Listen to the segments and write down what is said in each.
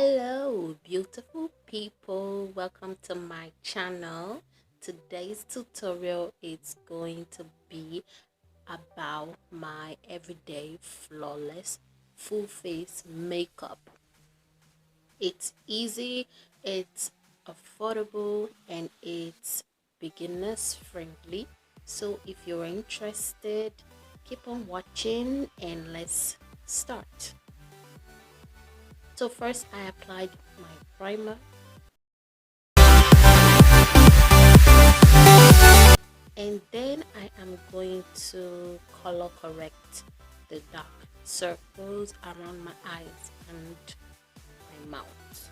Hello beautiful people, welcome to my channel. Today's tutorial is going to be about my everyday flawless full face makeup. It's easy, it's affordable, and it's beginners friendly. So if you're interested, keep on watching and let's start. So first I applied my primer and then I am going to color correct the dark circles around my eyes and my mouth.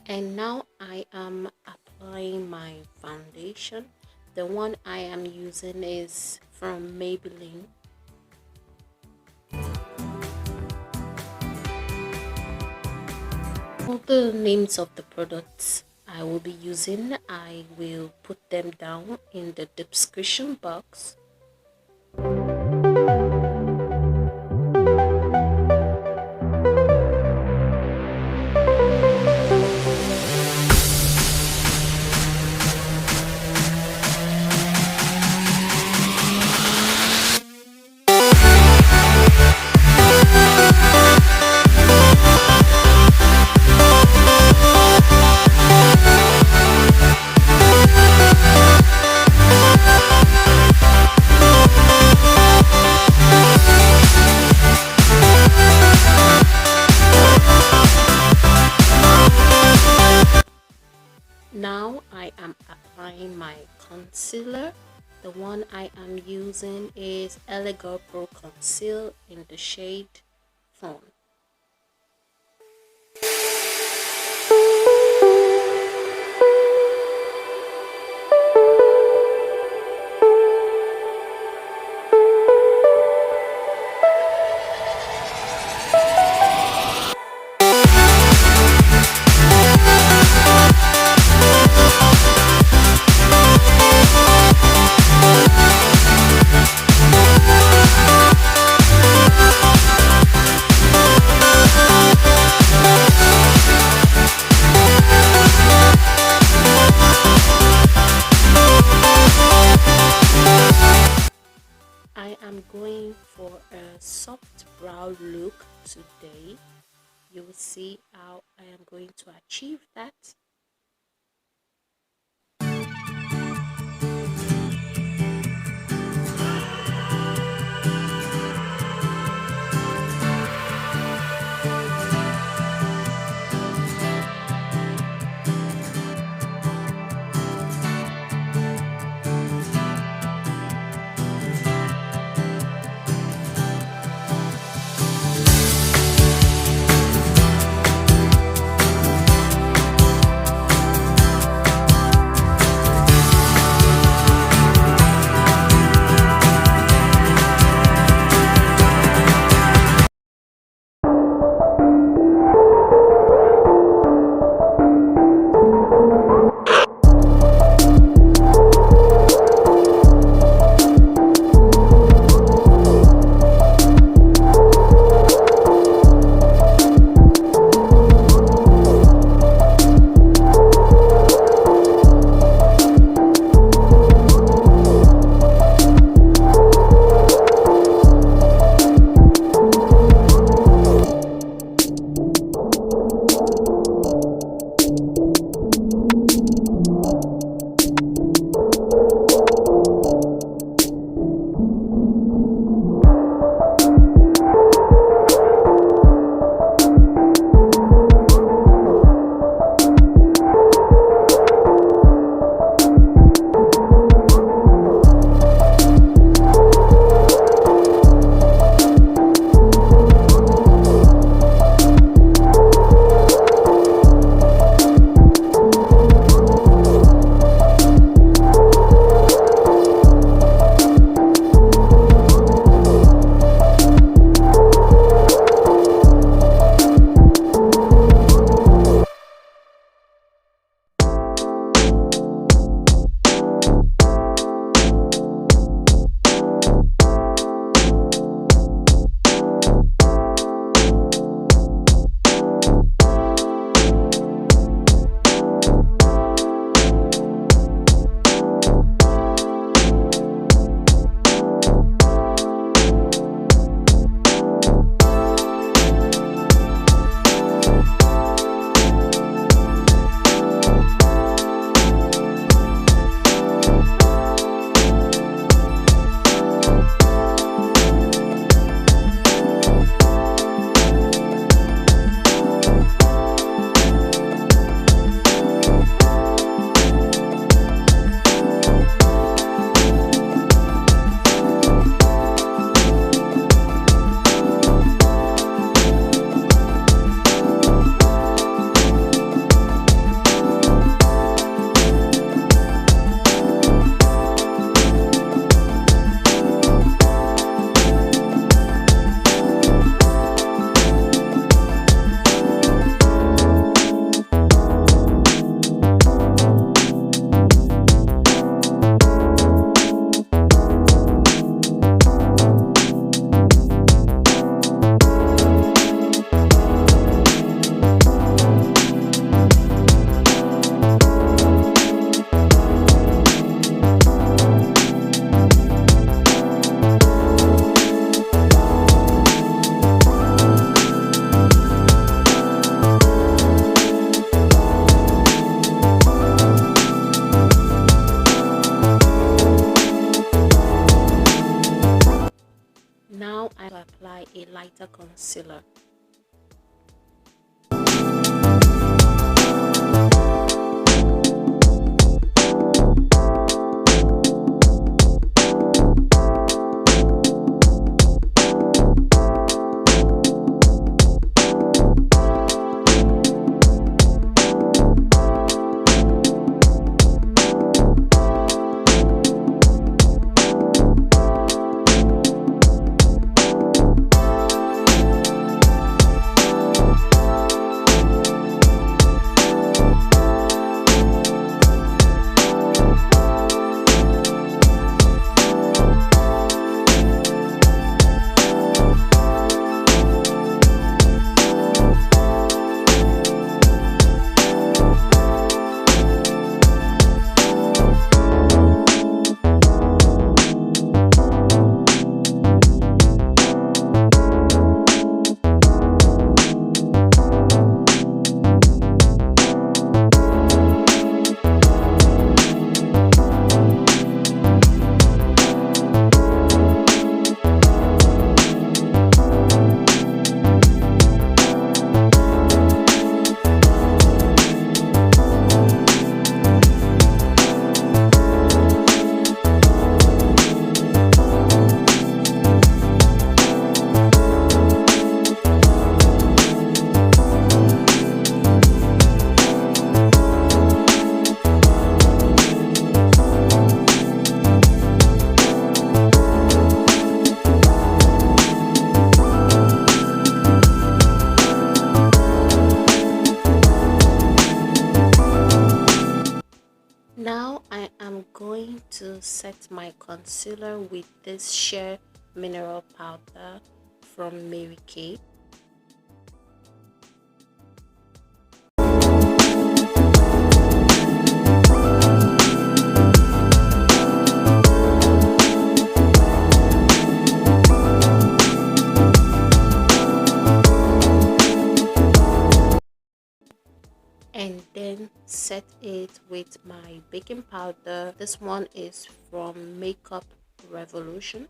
And now I am applying my foundation. The one I am using is from Maybelline. All the names of the products I will be using, I will put them down in the description box. Now I am applying my concealer. The one I am using is Elegant Pro Conceal in the shade FAWN. I am going for a soft brow look today. You will see how I am going to achieve that. Now I apply a lighter concealer. Now I am going to set my concealer with this sheer mineral powder from Mary Kay. And then set it with my baking powder. This one is from Makeup Revolution.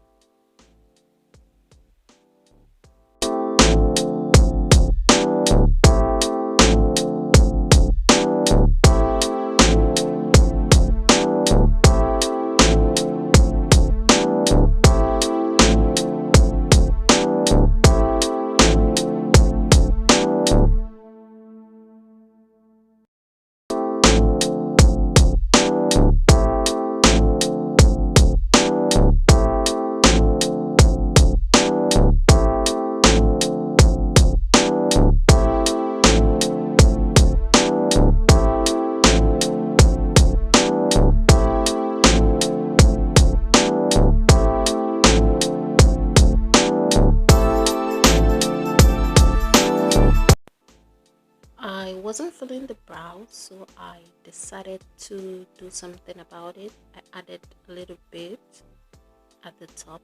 I wasn't feeling the brows, so I decided to do something about it. I added a little bit at the top.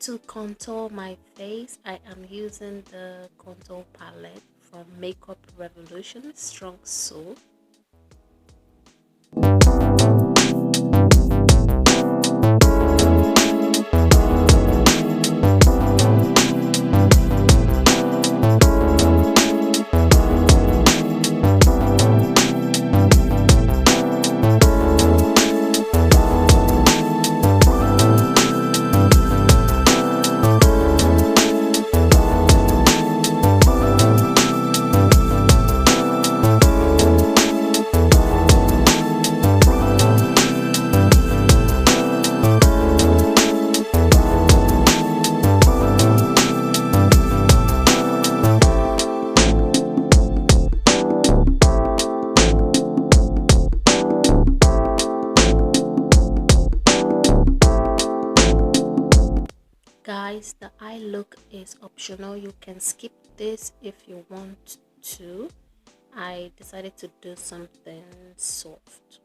To contour my face, I am using the contour palette from Makeup Revolution Strong Soul. Guys, the eye look is optional. You can skip this if you want to. I decided to do something soft.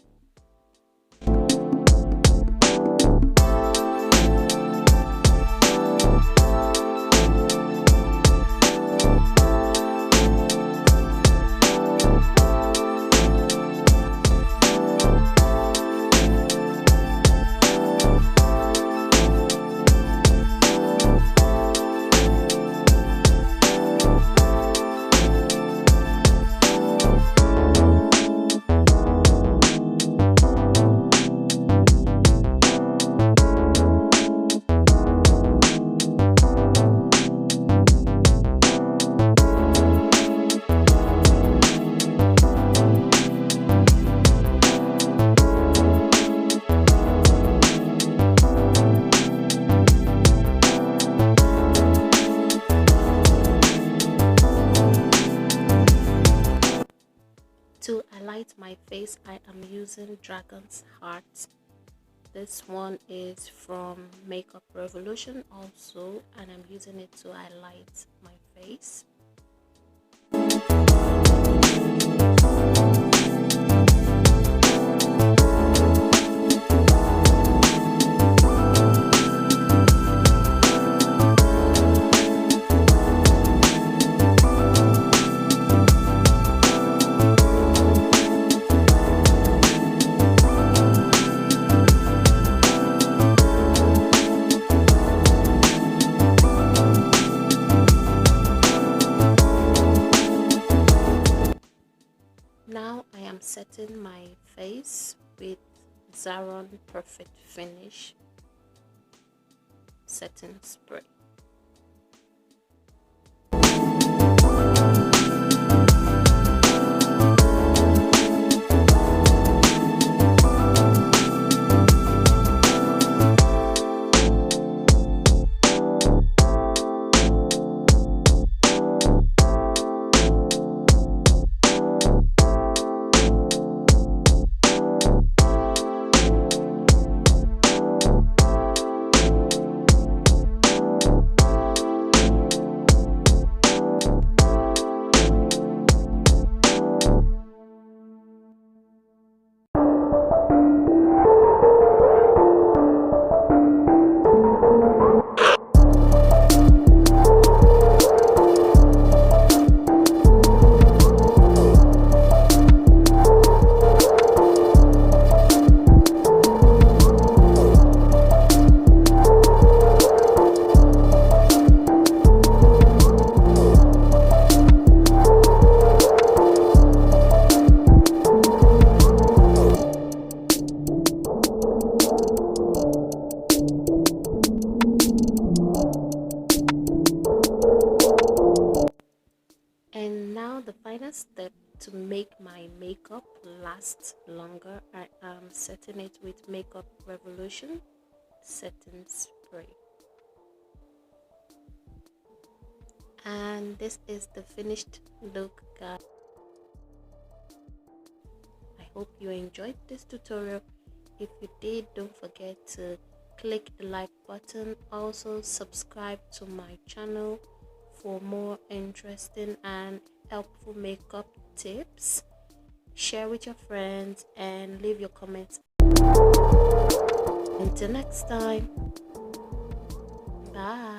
To highlight my face, I am using Dragon's Heart. This one is from Makeup Revolution also, and I'm using it to highlight my face. Now I am setting my face with Zaron Perfect Finish setting spray. And now the final step to make my makeup last longer, I am setting it with Makeup Revolution setting spray. And this is the finished look, guys. I hope you enjoyed this tutorial. If you did, don't forget to click the like button. Also subscribe to my channel for more interesting and helpful makeup tips. Share with your friends and leave your comments. Until next time, bye.